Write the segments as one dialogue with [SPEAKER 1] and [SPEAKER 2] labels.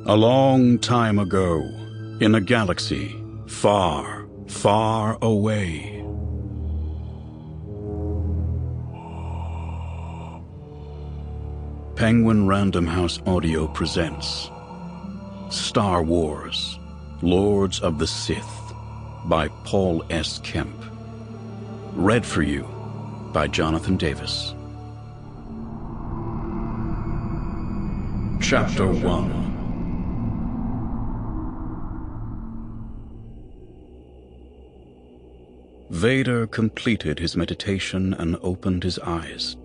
[SPEAKER 1] A long time ago, in a galaxy far, far away. Penguin Random House Audio presents Star Wars, Lords of the Sith by Paul S. Kemp. Read for you by Jonathan Davis. Chapter 1. Vader completed his meditation and opened his eyes.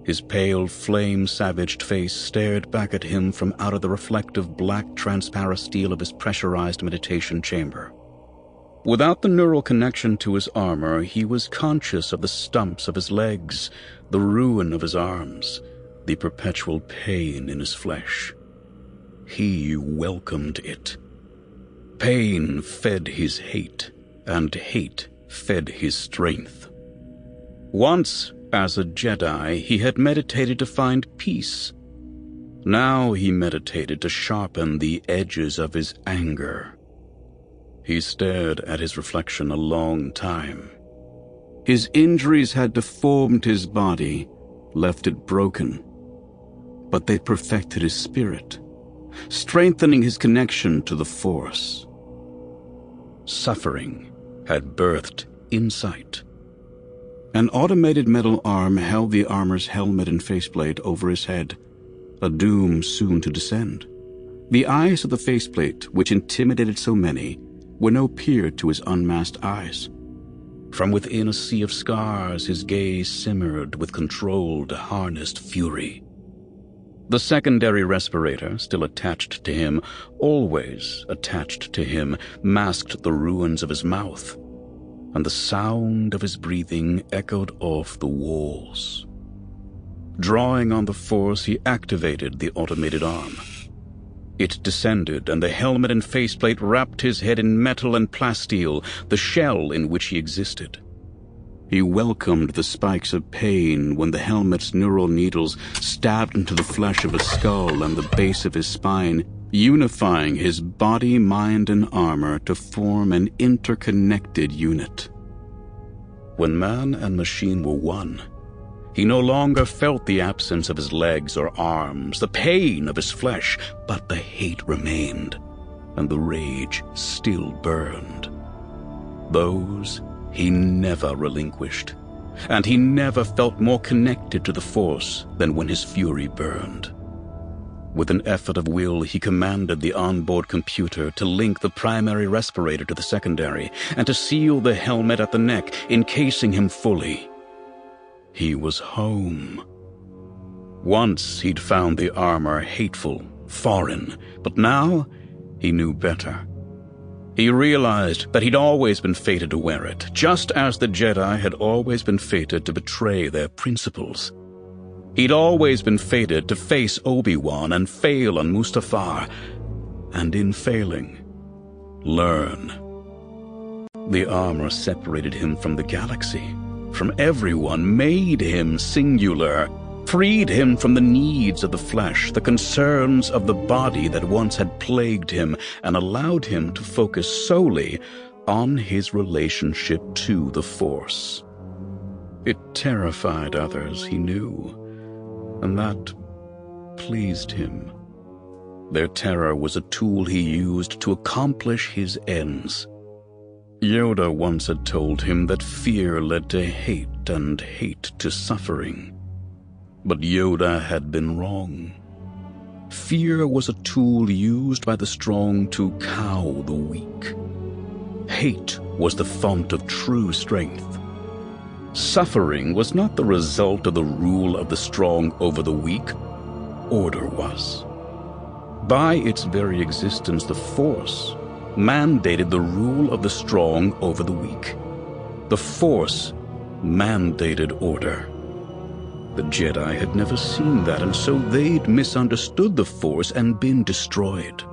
[SPEAKER 1] His pale, flame-savaged face stared back at him from out of the reflective black transparent steel of his pressurized meditation chamber. Without the neural connection to his armor, he was conscious of the stumps of his legs, the ruin of his arms, the perpetual pain in his flesh. He welcomed it. Pain fed his hate, and hate fed his strength. Once, as a Jedi, he had meditated to find peace. Now he meditated to sharpen the edges of his anger. He stared at his reflection a long time. His injuries had deformed his body, left it broken, but they perfected his spirit, strengthening his connection to the Force. Suffering had birthed insight. An automated metal arm held the armor's helmet and faceplate over his head, a doom soon to descend. The eyes of the faceplate, which intimidated so many, were no peer to his unmasked eyes. From within a sea of scars, his gaze simmered with controlled, harnessed fury. The secondary respirator, still attached to him, always attached to him, masked the ruins of his mouth, and the sound of his breathing echoed off the walls. Drawing on the Force, he activated the automated arm. It descended, and the helmet and faceplate wrapped his head in metal and plasteel, the shell in which he existed. He welcomed the spikes of pain when the helmet's neural needles stabbed into the flesh of his skull and the base of his spine, unifying his body, mind, and armor to form an interconnected unit. When man and machine were one, he no longer felt the absence of his legs or arms, the pain of his flesh, but the hate remained, and the rage still burned. Those he never relinquished, and he never felt more connected to the Force than when his fury burned. With an effort of will, he commanded the onboard computer to link the primary respirator to the secondary and to seal the helmet at the neck, encasing him fully. He was home. Once he'd found the armor hateful, foreign, but now he knew better. He realized that he'd always been fated to wear it, just as the Jedi had always been fated to betray their principles. He'd always been fated to face Obi-Wan and fail on Mustafar, and in failing, learn. The armor separated him from the galaxy, from everyone, made him singular, freed him from the needs of the flesh, the concerns of the body that once had plagued him, and allowed him to focus solely on his relationship to the Force. It terrified others, he knew, and that pleased him. Their terror was a tool he used to accomplish his ends. Yoda once had told him that fear led to hate and hate to suffering. But Yoda had been wrong. Fear was a tool used by the strong to cow the weak. Hate was the font of true strength. Suffering was not the result of the rule of the strong over the weak. Order was. By its very existence, the Force mandated the rule of the strong over the weak. The Force mandated order. The Jedi had never seen that, and so they'd misunderstood the Force and been destroyed.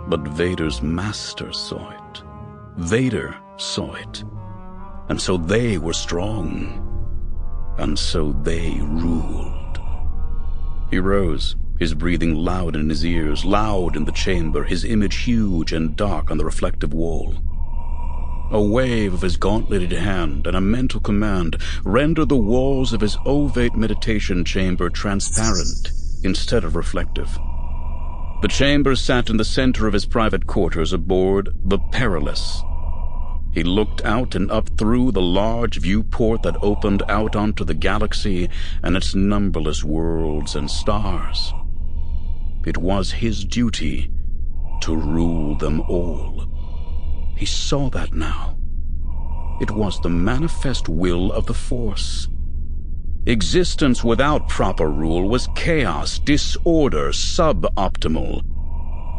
[SPEAKER 1] But Vader's master saw it. Vader saw it. And so they were strong. And so they ruled. He rose, his breathing loud in his ears, loud in the chamber, his image huge and dark on the reflective wall. A wave of his gauntleted hand and a mental command rendered the walls of his ovate meditation chamber transparent instead of reflective. The chamber sat in the center of his private quarters aboard the Perilous. He looked out and up through the large viewport that opened out onto the galaxy and its numberless worlds and stars. It was his duty to rule them all. He saw that now. It was the manifest will of the Force. Existence without proper rule was chaos, disorder, suboptimal.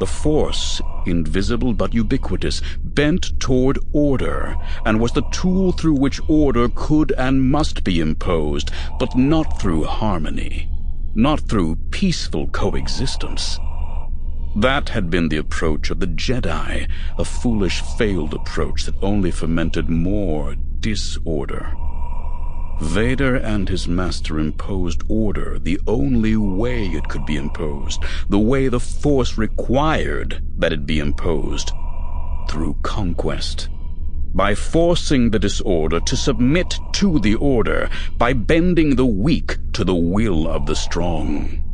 [SPEAKER 1] The Force, invisible but ubiquitous, bent toward order, and was the tool through which order could and must be imposed, but not through harmony, not through peaceful coexistence. That had been the approach of the Jedi, a foolish, failed approach that only fomented more disorder. Vader and his master imposed order the only way it could be imposed, the way the Force required that it be imposed, through conquest. By forcing the disorder to submit to the order, by bending the weak to the will of the strong.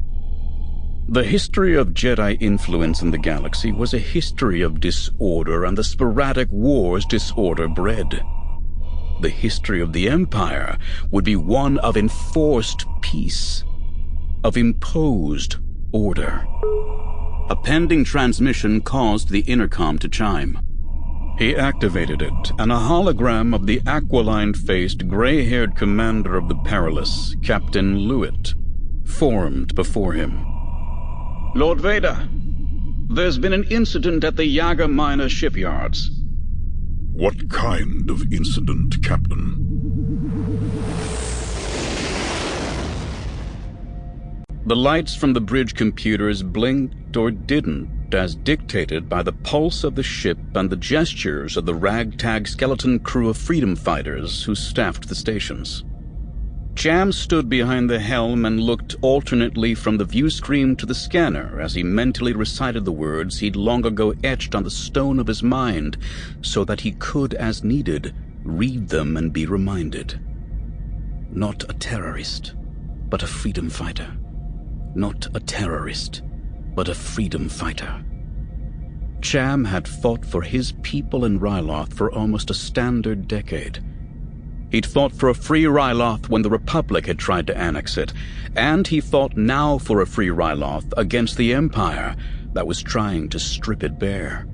[SPEAKER 1] The history of Jedi influence in the galaxy was a history of disorder and the sporadic wars disorder bred. The history of the Empire would be one of enforced peace, of imposed order. A pending transmission caused the intercom to chime. He activated it, and a hologram of the aquiline-faced, gray-haired commander of the Perilous, Captain Lewitt, formed before him.
[SPEAKER 2] Lord Vader, there's been an incident at the Yaga Minor shipyards.
[SPEAKER 3] What kind of incident, Captain?
[SPEAKER 1] The lights from the bridge computers blinked or didn't, as dictated by the pulse of the ship and the gestures of the ragtag skeleton crew of freedom fighters who staffed the stations. Cham stood behind the helm and looked alternately from the view screen to the scanner as he mentally recited the words he'd long ago etched on the stone of his mind so that he could, as needed, read them and be reminded. Not a terrorist, but a freedom fighter. Not a terrorist, but a freedom fighter. Cham had fought for his people in Ryloth for almost a standard decade. He'd fought for a free Ryloth when the Republic had tried to annex it, and he fought now for a free Ryloth against the Empire that was trying to strip it bare.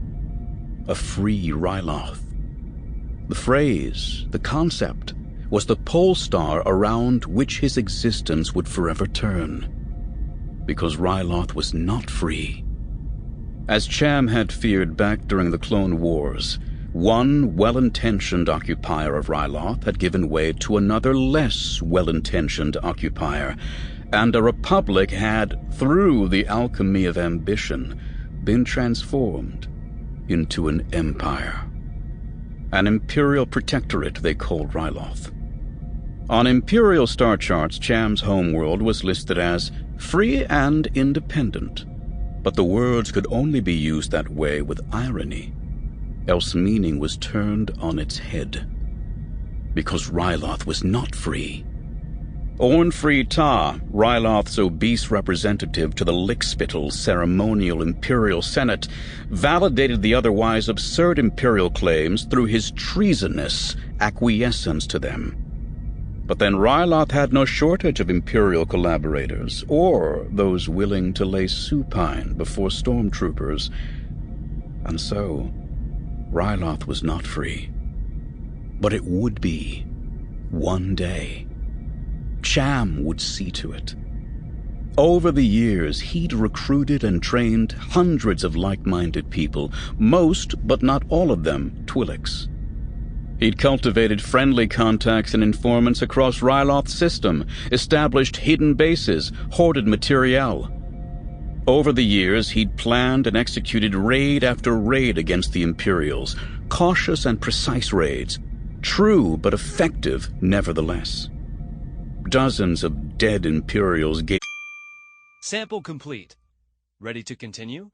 [SPEAKER 1] A free Ryloth. The phrase, the concept, was the pole star around which his existence would forever turn. Because Ryloth was not free. As Cham had feared back during the Clone Wars, one well-intentioned occupier of Ryloth had given way to another less well-intentioned occupier, and a republic had, through the alchemy of ambition, been transformed into an empire. An imperial protectorate they called Ryloth. On imperial star charts, Cham's homeworld was listed as free and independent, but the words could only be used that way with irony. Else meaning was turned on its head. Because Ryloth was not free. Ornfree Ta, Ryloth's obese representative to the lickspittle ceremonial Imperial Senate, validated the otherwise absurd Imperial claims through his treasonous acquiescence to them. But then Ryloth had no shortage of Imperial collaborators, or those willing to lay supine before stormtroopers. And so, Ryloth was not free. But it would be, one day. Cham would see to it. Over the years, he'd recruited and trained hundreds of like-minded people, most, but not all of them, Twi'leks. He'd cultivated friendly contacts and informants across Ryloth's system, established hidden bases, hoarded materiel. Over the years, he'd planned and executed raid after raid against the Imperials, cautious and precise raids, true but effective nevertheless. Dozens of dead Imperials gave
[SPEAKER 4] Sample complete. Ready to continue?